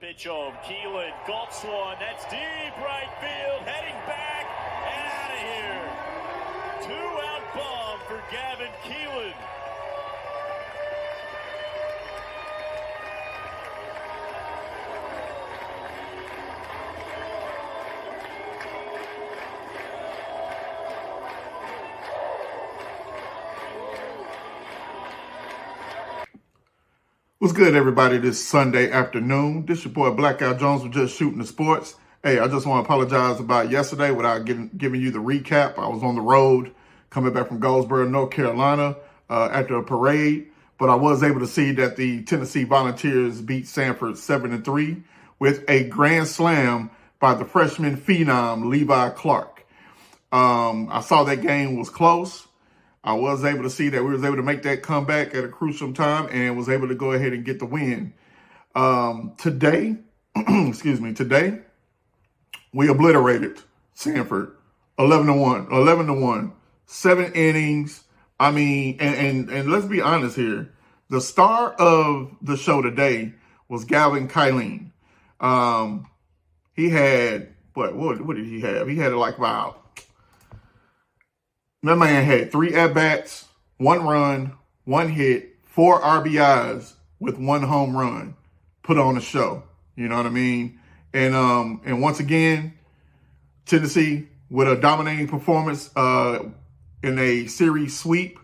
Pitch home, Keelan gulps one, that's deep right field, heading back and out of here. Two-out bomb for Gavin Keelan. What's good, everybody, this Sunday afternoon? This your boy Blackout Jones with Just Shooting the Sports. Hey, I just want to apologize about yesterday without giving you the recap. I was on the road coming back from Goldsboro, North Carolina after a parade, but I was able to see that the Tennessee Volunteers beat Samford 7-3 with a grand slam by the freshman phenom Levi Clark. I saw that game was close. I was able to see that we was able to make that comeback at a crucial time and was able to go ahead and get the win. Today, today, we obliterated Samford 11-1, 7 innings. I mean, and let's be honest here. The star of the show today was Gavin Keelan. He had, what did he have? He had like about, that man had 3 at-bats, 1 run, 1 hit, 4 RBIs with 1 home run. Put on a show. You know what I mean? And once again, Tennessee with a dominating performance in a series sweep.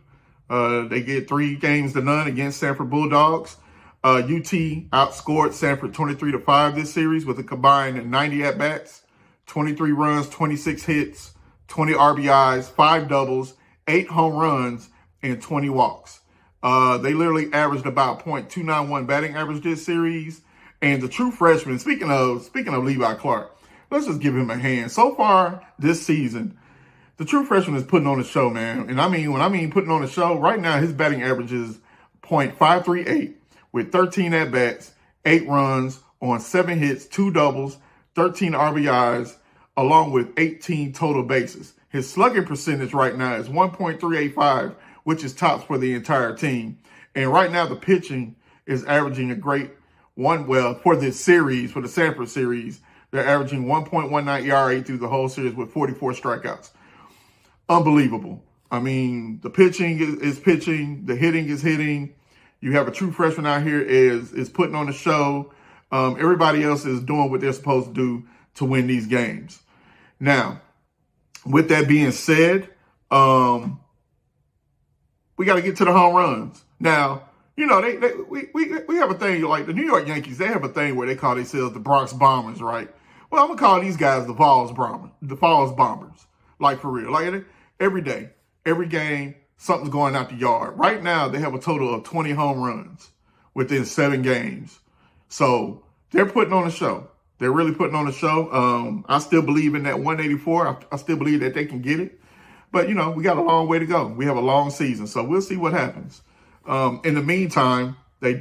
They get 3-0 against Samford Bulldogs. UT outscored Samford 23-5 this series with a combined 90 at-bats, 23 runs, 26 hits, 20 RBIs, 5 doubles, 8 home runs, and 20 walks. They literally averaged about .291 batting average this series. And the true freshman, speaking of Levi Clark, let's just give him a hand. So far this season, the true freshman is putting on a show, man. And when I mean putting on a show, right now his batting average is .538 with 13 at-bats, 8 runs on 7 hits, 2 doubles, 13 RBIs, along with 18 total bases. His slugging percentage right now is 1.385, which is tops for the entire team. And right now the pitching is averaging a great for this series, for the Samford series, they're averaging 1.19 ERA through the whole series with 44 strikeouts. Unbelievable. I mean, the pitching is pitching, the hitting is hitting. You have a true freshman out here is putting on a show. Everybody else is doing what they're supposed to do to win these games. Now, with that being said, we got to get to the home runs. Now, you know, we have a thing like the New York Yankees. They have a thing where they call themselves the Bronx Bombers, right? Well, I'm gonna call these guys the Vols Bombers, like for real. Like every day, every game, something's going out the yard. Right now, they have a total of 20 home runs within 7 games. So they're putting on a show. They're really putting on a show. I still believe in that 184. I still believe that they can get it. But, you know, we got a long way to go. We have a long season, so we'll see what happens. In the meantime, I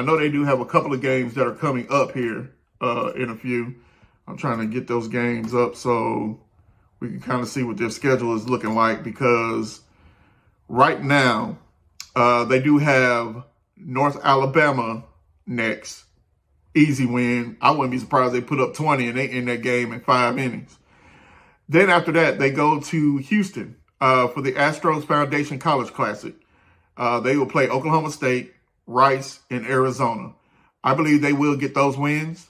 know they do have a couple of games that are coming up here in a few. I'm trying to get those games up so we can kind of see what their schedule is looking like, because right now they do have North Alabama next. Easy win. I wouldn't be surprised they put up 20 and they end that game in 5 innings. Then after that, they go to Houston for the Astros Foundation College Classic. They will play Oklahoma State, Rice, and Arizona. I believe they will get those wins.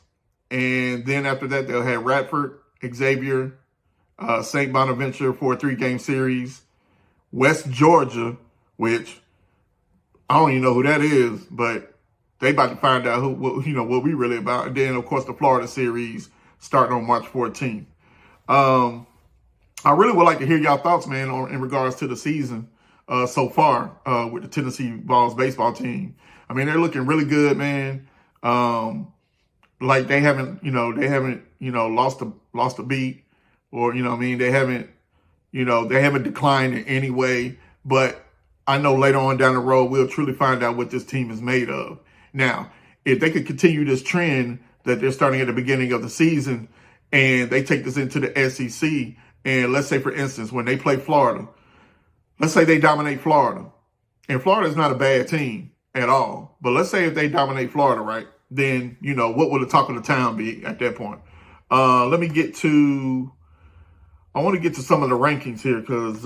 And then after that, they'll have Radford, Xavier, St. Bonaventure for a 3-game series. West Georgia, which I don't even know who that is, but they about to find out what we really about. And then, of course, the Florida series starting on March 14th. I really would like to hear y'all thoughts, man, in regards to the season so far with the Tennessee Vols baseball team. I mean, they're looking really good, man. Like they haven't lost a beat, or they haven't declined in any way. But I know later on down the road we'll truly find out what this team is made of. Now, if they could continue this trend that they're starting at the beginning of the season, and they take this into the SEC, and let's say, for instance, when they play Florida, let's say they dominate Florida, and Florida is not a bad team at all, but let's say if they dominate Florida, right? then, what would the talk of the town be at that point? I want to get to some of the rankings here because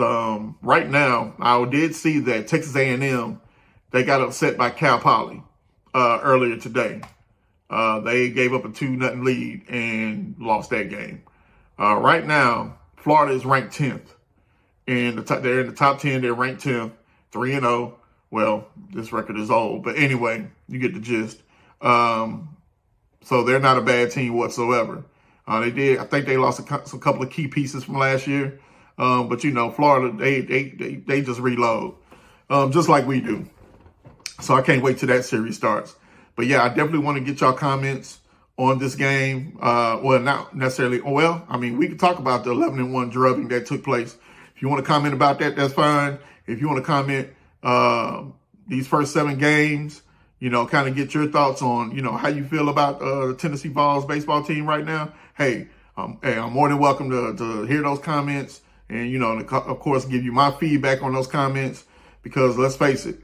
right now I did see that Texas A&M, they got upset by Cal Poly earlier today. They gave up a 2-0 lead and lost that game. Right now, Florida is ranked 10th. And they're in the top 10. They're ranked 10th, 3-0. Well, this record is old. But anyway, you get the gist. So they're not a bad team whatsoever. I think they lost a couple of key pieces from last year. But, Florida, they just reload, just like we do. So I can't wait till that series starts. But, yeah, I definitely want to get y'all comments on this game. Well, not necessarily. Well, I mean, we can talk about the 11-1 drubbing that took place. If you want to comment about that, that's fine. If you want to comment these first 7 games, kind of get your thoughts on, how you feel about the Tennessee Vols baseball team right now. Hey, I'm more than welcome to hear those comments and, and of course, give you my feedback on those comments because let's face it,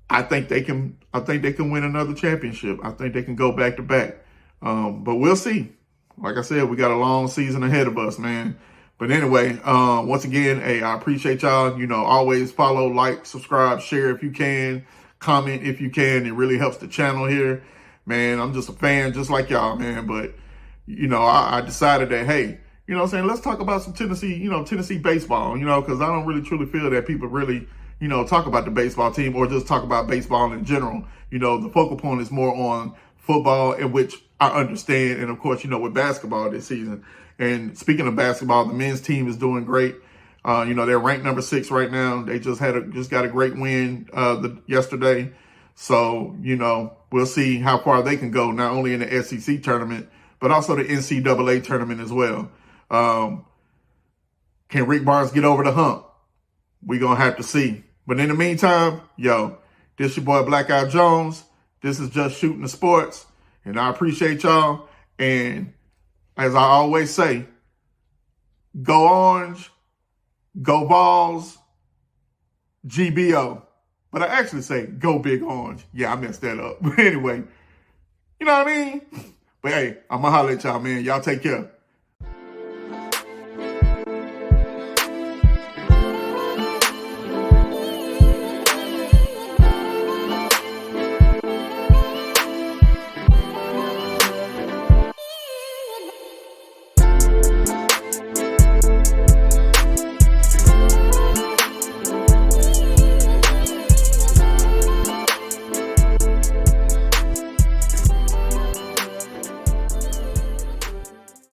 I think they can win another championship. I think they can go back to back. But we'll see. Like I said, we got a long season ahead of us, man. But anyway, once again, hey, I appreciate y'all. Always follow, like, subscribe, share if you can, comment if you can. It really helps the channel here. Man, I'm just a fan just like y'all, man. But, I decided that, hey, let's talk about some Tennessee, Tennessee baseball, because I don't really truly feel that people really, talk about the baseball team or just talk about baseball in general. The focal point is more on football, in which I understand. And of course, with basketball this season. And speaking of basketball, the men's team is doing great. They're ranked number 6 right now. They just got a great win yesterday. So, we'll see how far they can go, not only in the SEC tournament, but also the NCAA tournament as well. Can Rick Barnes get over the hump? We're going to have to see. But in the meantime, this your boy Blackout Jones. This is Just Shooting the Sports. And I appreciate y'all. And as I always say, go Orange, go Vols, GBO. But I actually say go Big Orange. Yeah, I messed that up. But anyway, you know what I mean? But hey, I'm going to holler at y'all, man. Y'all take care.